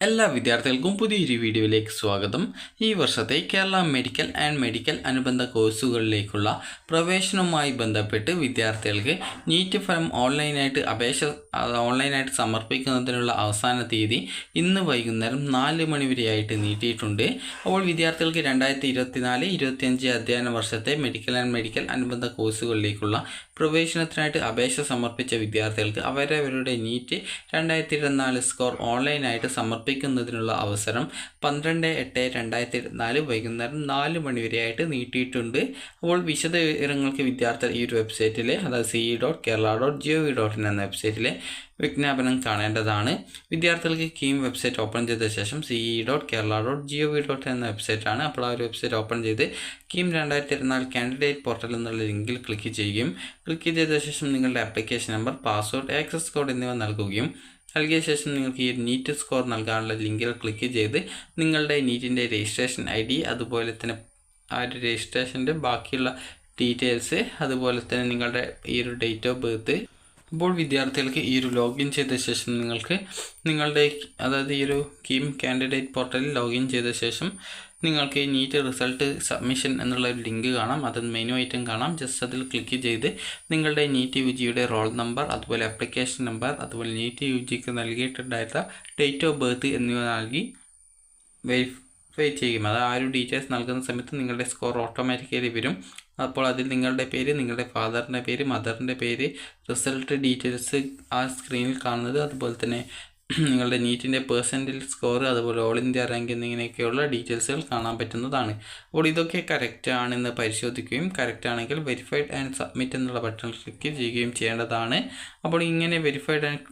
എല്ലാ വിദ്യാർത്ഥികൾക്കും പുതിയൊരു വീഡിയോയിലേക്ക് സ്വാഗതം. ഈ വർഷത്തെ കേരള മെഡിക്കൽ ആൻഡ് മെഡിക്കൽ അനുബന്ധ കോഴ്സുകളിലേക്കുള്ള പ്രവേശനവുമായി ബന്ധപ്പെട്ട് വിദ്യാർത്ഥികൾക്ക് നീറ്റ് ഫലം ഓൺലൈനായിട്ട് സമർപ്പിക്കുന്നതിനുള്ള അവസാന തീയതി ഇന്ന് വൈകുന്നേരം 4 മണി വരെയായിട്ട് നീട്ടിയിട്ടുണ്ട്. അപ്പോൾ വിദ്യാർത്ഥികൾക്ക് 2024-25 അധ്യയന വർഷത്തെ മെഡിക്കൽ ആൻഡ് മെഡിക്കൽ അനുബന്ധ കോഴ്സുകളിലേക്കുള്ള പ്രവേശനത്തിനായിട്ട് അപേക്ഷ സമർപ്പിച്ച വിദ്യാർത്ഥികൾക്ക് അവരവരുടെ നീറ്റ് 2024 സ്കോർ ഓൺലൈനായിട്ട് സമർപ്പിക്കുന്നതിനുള്ള അവസരം 12/8/2024 വൈകുന്നേരം 4 മണി വരെയായിട്ട് നീട്ടിയിട്ടുണ്ട്. അപ്പോൾ വിശദ വിവരങ്ങൾക്ക് വിദ്യാർത്ഥികൾ ഈ ഒരു വെബ്സൈറ്റിൽ, അതായത് ce.kerala.gov.in എന്ന വെബ്സൈറ്റിലെ വിജ്ഞാപനം കാണേണ്ടതാണ്. വിദ്യാർത്ഥികൾക്ക് കീം വെബ്സൈറ്റ് ഓപ്പൺ ചെയ്ത ശേഷം ce.kerala.gov.in എന്ന വെബ്സൈറ്റാണ്. അപ്പോൾ ആ ഒരു വെബ്സൈറ്റ് ഓപ്പൺ ചെയ്ത് കീം 2024 കാൻഡിഡേറ്റ് പോർട്ടൽ എന്നുള്ള ലിങ്കിൽ ക്ലിക്ക് ചെയ്യുകയും ക്ലിക്ക് ചെയ്ത ശേഷം നിങ്ങളുടെ application number, password, access code എന്നിവ നൽകുകയും നൽകിയ ശേഷം നിങ്ങൾക്ക് ഈ നീറ്റ് സ്കോർ നൽകാനുള്ള ലിങ്കിൽ ക്ലിക്ക് ചെയ്ത് നിങ്ങളുടെ നീറ്റിൻ്റെ രജിസ്ട്രേഷൻ ID, അതുപോലെ തന്നെ ആ ഒരു രജിസ്ട്രേഷൻ്റെ ബാക്കിയുള്ള ഡീറ്റെയിൽസ്, അതുപോലെ തന്നെ നിങ്ങളുടെ ഈ ഒരു ഡേറ്റ് ഓഫ് ബർത്ത്. അപ്പോൾ വിദ്യാർത്ഥികൾക്ക് ഈ ഒരു ലോഗിൻ ചെയ്ത ശേഷം നിങ്ങളുടെ അതായത് ഈ ഒരു കീം കാൻഡിഡേറ്റ് പോർട്ടലിൽ ലോഗിൻ ചെയ്ത ശേഷം നിങ്ങൾക്ക് നീറ്റ് റിസൾട്ട് സബ്മിഷൻ എന്നുള്ള ഒരു ലിങ്ക് കാണാം. അത് മെനു ഐറ്റം കാണാം. ജസ്റ്റ് അതിൽ ക്ലിക്ക് ചെയ്ത് നിങ്ങളുടെ നീറ്റ് UGയുടെ റോൾ നമ്പർ, അതുപോലെ ആപ്ലിക്കേഷൻ നമ്പർ, അതുപോലെ നീറ്റ് UGക്ക് നൽകിയിട്ടുണ്ടായിരുന്ന ഡേറ്റ് ഓഫ് ബർത്ത് എന്നിവ നൽകി വെരിഫൈ ചെയ്യും. അത് ആ ഒരു ഡീറ്റെയിൽസ് നൽകുന്ന സമയത്ത് നിങ്ങളുടെ സ്കോർ ഓട്ടോമാറ്റിക്കലി വരും. അപ്പോൾ അതിൽ നിങ്ങളുടെ പേര്, നിങ്ങളുടെ ഫാദറിൻ്റെ പേര്, മദറിൻ്റെ പേര്, റിസൾട്ട് ഡീറ്റെയിൽസ് ആ സ്ക്രീനിൽ കാണുന്നത്, അതുപോലെ തന്നെ നിങ്ങളുടെ നീറ്റിൻ്റെ പെർസെൻറ്റേജ് സ്കോർ, അതുപോലെ ഓൾ ഇന്ത്യ റാങ്ക് എന്നിങ്ങനെയൊക്കെയുള്ള ഡീറ്റെയിൽസുകൾ കാണാൻ പറ്റുന്നതാണ്. അപ്പോൾ ഇതൊക്കെ കറക്റ്റ് ആണെന്ന് പരിശോധിക്കുകയും കറക്റ്റ് ആണെങ്കിൽ വെരിഫൈഡ് ആൻഡ് സബ്മിറ്റ് എന്നുള്ള ബട്ടൺ ക്ലിക്ക് ചെയ്യുകയും ചെയ്യേണ്ടതാണ്. അപ്പോൾ ഇങ്ങനെ വെരിഫൈഡ് ആൻഡ്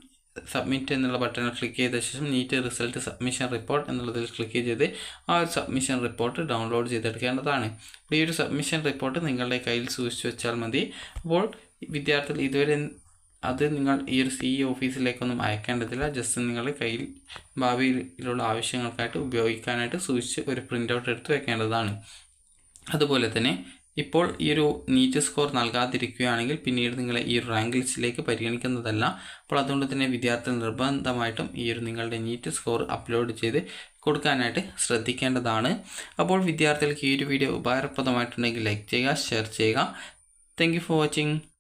സബ്മിറ്റ് എന്നുള്ള ബട്ടണിൽ ക്ലിക്ക് ചെയ്ത ശേഷം നീറ്റ് റിസൾട്ട് സബ്മിഷൻ റിപ്പോർട്ട് എന്നുള്ളതിൽ ക്ലിക്ക് ചെയ്ത് ആ ഒരു സബ്മിഷൻ റിപ്പോർട്ട് ഡൗൺലോഡ് ചെയ്തെടുക്കേണ്ടതാണ്. അപ്പോൾ ഈ ഒരു സബ്മിഷൻ റിപ്പോർട്ട് നിങ്ങളുടെ കയ്യിൽ സൂക്ഷിച്ചു വെച്ചാൽ മതി. അപ്പോൾ വിദ്യാർത്ഥികൾ ഇതുവരെ അത് നിങ്ങൾ ഈ ഒരു CE ഓഫീസിലേക്കൊന്നും അയക്കേണ്ടതില്ല. ജസ്റ്റ് നിങ്ങളുടെ കയ്യിൽ ഭാവിയിലുള്ള ആവശ്യങ്ങൾക്കായിട്ട് ഉപയോഗിക്കാനായിട്ട് സൂക്ഷിച്ച് ഒരു പ്രിൻ്റ് ഔട്ട് എടുത്ത് വെക്കേണ്ടതാണ്. അതുപോലെ തന്നെ ഇപ്പോൾ ഈ ഒരു നീറ്റ് സ്കോർ നൽകാതിരിക്കുകയാണെങ്കിൽ പിന്നീട് നിങ്ങളെ ഈ ഒരു റാങ്ക് ലിസ്റ്റിലേക്ക് പരിഗണിക്കുന്നതല്ല. അപ്പോൾ അതുകൊണ്ട് തന്നെ വിദ്യാർത്ഥികൾ നിർബന്ധമായിട്ടും ഈ ഒരു നിങ്ങളുടെ നീറ്റ് സ്കോർ അപ്ലോഡ് ചെയ്ത് കൊടുക്കാനായിട്ട് ശ്രദ്ധിക്കേണ്ടതാണ്. അപ്പോൾ വിദ്യാർത്ഥികൾക്ക് ഈ ഒരു വീഡിയോ ഉപകാരപ്രദമായിട്ടുണ്ടെങ്കിൽ ലൈക്ക് ചെയ്യുക, ഷെയർ ചെയ്യുക. Thank you for watching.